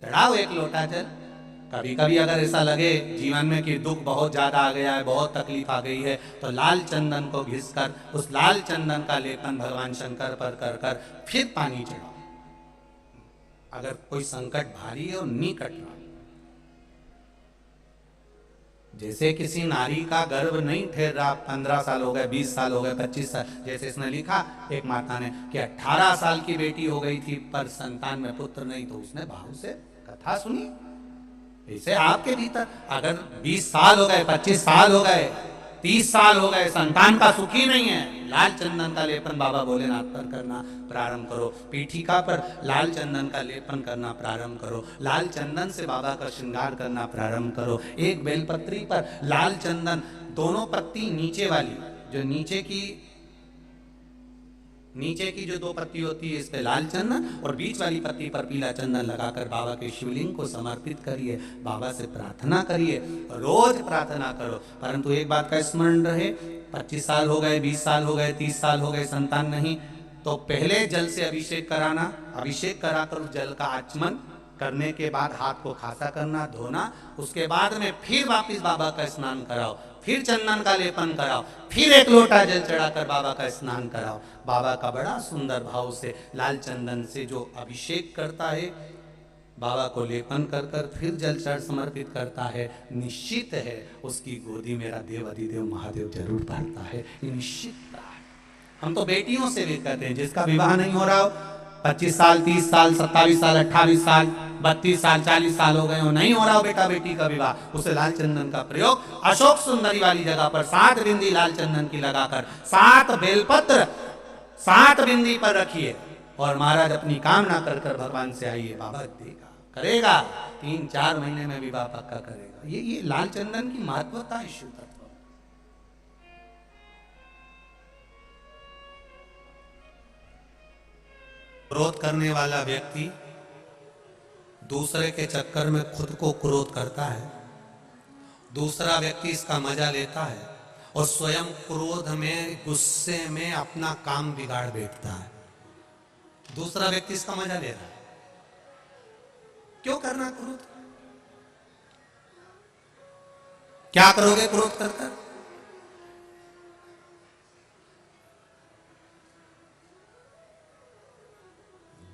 चढ़ाओ एक लोटा जल। कभी कभी अगर ऐसा लगे जीवन में कि दुख बहुत ज्यादा आ गया है, बहुत तकलीफ आ गई है, तो लाल चंदन को घिसकर उस लाल चंदन का लेपन भगवान शंकर पर कर कर फिर पानी चढ़ाओ। अगर कोई संकट भारी है और निकट रहा, जैसे किसी नारी का गर्भ नहीं ठहर रहा, 15 साल हो गए, 20 साल हो गए, 25 साल, जैसे इसने लिखा एक माता ने कि 18 साल की बेटी हो गई थी पर संतान में पुत्र नहीं, तो उसने भाव से कथा सुनी। इसे आपके भीतर अगर 20 साल हो गए, 25 साल हो गए, 30 साल हो गए, संतान का सुखी नहीं है, लाल चंदन का लेपन बाबा भोलेनाथ पर करना प्रारंभ करो। पीठिका पर लाल चंदन का लेपन करना प्रारंभ करो। लाल चंदन से बाबा का श्रृंगार करना प्रारंभ करो। एक बेलपत्री पर लाल चंदन, दोनों पत्ती नीचे वाली, जो नीचे की जो 2 पत्ती होती है इस पे लाल चंदन, और बीच वाली पत्ती पर पीला चंदन लगाकर बाबा के शिवलिंग को समर्पित करिए। बाबा से प्रार्थना करिए, रोज प्रार्थना करो। परंतु एक बात का स्मरण रहे, 25 साल हो गए, 20 साल हो गए, 30 साल हो गए, संतान नहीं, तो पहले जल से अभिषेक कराना, अभिषेक कराकर उस जल का आचमन करने के बाद हाथ को खासा करना, धोना, उसके बाद में फिर वापिस बाबा का स्नान कराओ, फिर चंदन का लेपन कराओ, फिर एक लोटा जल चढ़ाकर बाबा का स्नान कराओ। बाबा का बड़ा सुंदर भाव से लाल चंदन से जो अभिषेक करता है, बाबा को लेपन कर कर फिर जल चढ़ समर्पित करता है, निश्चित है उसकी गोदी मेरा देव अधिदेव महादेव जरूर भरता है, ये निश्चित है। हम तो बेटियों से भी कहते हैं, जिसका विवाह नहीं हो रहा हो, 25 साल, 30 साल, 27 साल, 28 साल, 32 साल, 40 साल हो गए हो, नहीं हो रहा हो बेटा बेटी का विवाह, उसे लाल चंदन का प्रयोग अशोक सुंदरी वाली जगह पर 7 बिंदी लाल चंदन की लगाकर 7 बेलपत्र 7 बिंदी पर रखिए और महाराज अपनी कामना कर कर भगवान से आइए, बाबा देगा, करेगा, 3-4 महीने में विवाह पक्का करेगा। ये लाल चंदन की महत्वता है शिव तत्व। क्रोध करने वाला व्यक्ति दूसरे के चक्कर में खुद को क्रोध करता है, दूसरा व्यक्ति इसका मजा लेता है और स्वयं क्रोध में, गुस्से में अपना काम बिगाड़ बैठता है। दूसरा व्यक्ति इसका मजा ले रहा है। क्यों करना क्रोध? क्या करोगे क्रोध कर कर?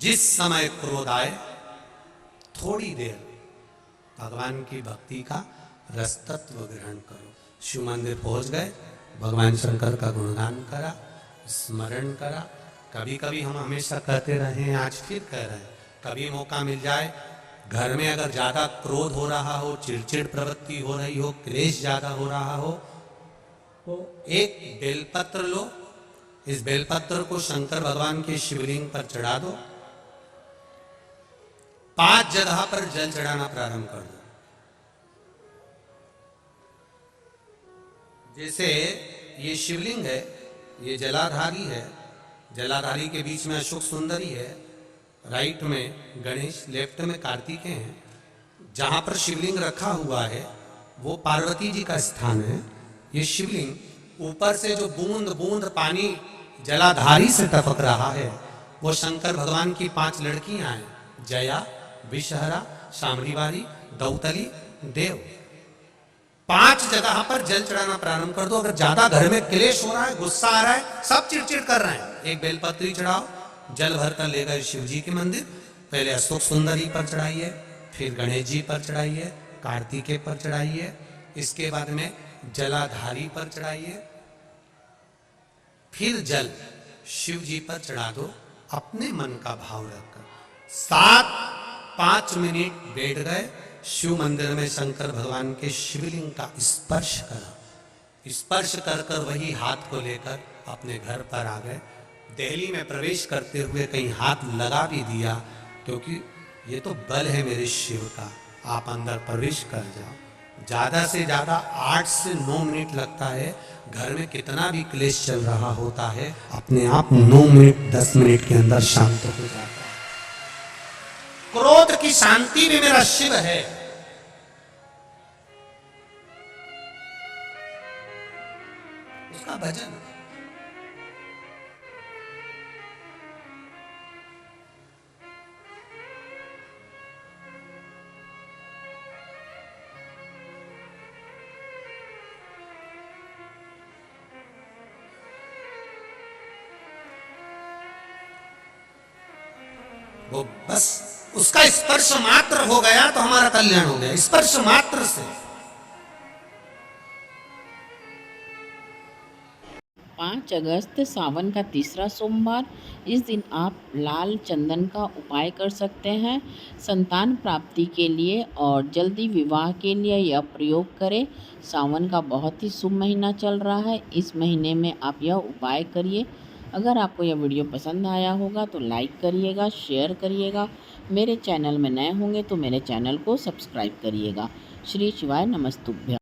जिस समय क्रोध आए, थोड़ी देर भगवान की भक्ति का रसतत्व ग्रहण करो। शिव मंदिर पहुंच गए, भगवान शंकर का गुणगान करा, स्मरण करा। कभी कभी हम हमेशा कहते रहे, आज फिर कह रहे हैं, कभी मौका मिल जाए, घर में अगर ज्यादा क्रोध हो रहा हो, चिड़चिड़ प्रवृत्ति हो रही हो, क्लेश ज्यादा हो रहा हो, तो एक बेलपत्र लो, इस बेलपत्र को शंकर भगवान के शिवलिंग पर चढ़ा दो, 5 जगह पर जल चढ़ाना प्रारंभ कर दो। जैसे ये शिवलिंग है, ये जलाधारी है, जलाधारी के बीच में अशोक सुंदरी है, राइट में गणेश, लेफ्ट में कार्तिकेय हैं। जहां पर शिवलिंग रखा हुआ है वो पार्वती जी का स्थान है। ये शिवलिंग ऊपर से जो बूंद बूंद पानी जलाधारी से टपक रहा है, वो शंकर भगवान की 5 लड़कियां हैं, जया, विषहरा, शामरीवारी, दौतली, देव। 5 जगह पर जल चढ़ाना प्रारंभ कर दो। अगर ज्यादा घर में क्लेश हो रहा है, गुस्सा आ रहा है, सब चिड़चिड़ कर रहे हैं, एक बेलपत्री चढ़ाओ, जल भर कर ले गए शिव जी के मंदिर, पहले अशोक सुंदरी पर चढ़ाइए, फिर गणेश जी पर चढ़ाइए, कार्तिकेय पर चढ़ाइए, इसके बाद में जलाधारी पर चढ़ाइए, फिर जल शिव जी पर चढ़ा दो, अपने मन का भाव रखकर। 5 मिनट बैठ गए, शिव मंदिर में शंकर भगवान के शिवलिंग का स्पर्श करा, स्पर्श कर कर वही हाथ को लेकर अपने घर पर आ गए। दिल्ली में प्रवेश करते हुए कहीं हाथ लगा भी दिया, क्योंकि ये तो बल है मेरे शिव का, आप अंदर प्रवेश कर जाओ। ज्यादा से ज्यादा 8 से 9 मिनट लगता है। घर में कितना भी क्लेश चल रहा होता है, अपने आप 9 मिनट 10 मिनट के अंदर शांत हो जाता है। क्रोध की शांति भी मेरा शिव है। उसका भजन, वो बस उसका स्पर्श मात्र हो गया तो हमारा कल्याण हो गया, स्पर्श मात्र से। 5 अगस्त सावन का तीसरा सोमवार। इस दिन आप लाल चंदन का उपाय कर सकते हैं। संतान प्राप्ति के लिए और जल्दी विवाह के लिए यह प्रयोग करें। सावन का बहुत ही शुभ महीना चल रहा है, इस महीने में आप यह उपाय करिए। अगर आपको यह वीडियो पसंद आया होगा तो लाइक करिएगा, शेयर करिएगा। मेरे चैनल में नए होंगे तो मेरे चैनल को सब्सक्राइब करिएगा। श्री शिवाय नमस्तुभ्यं।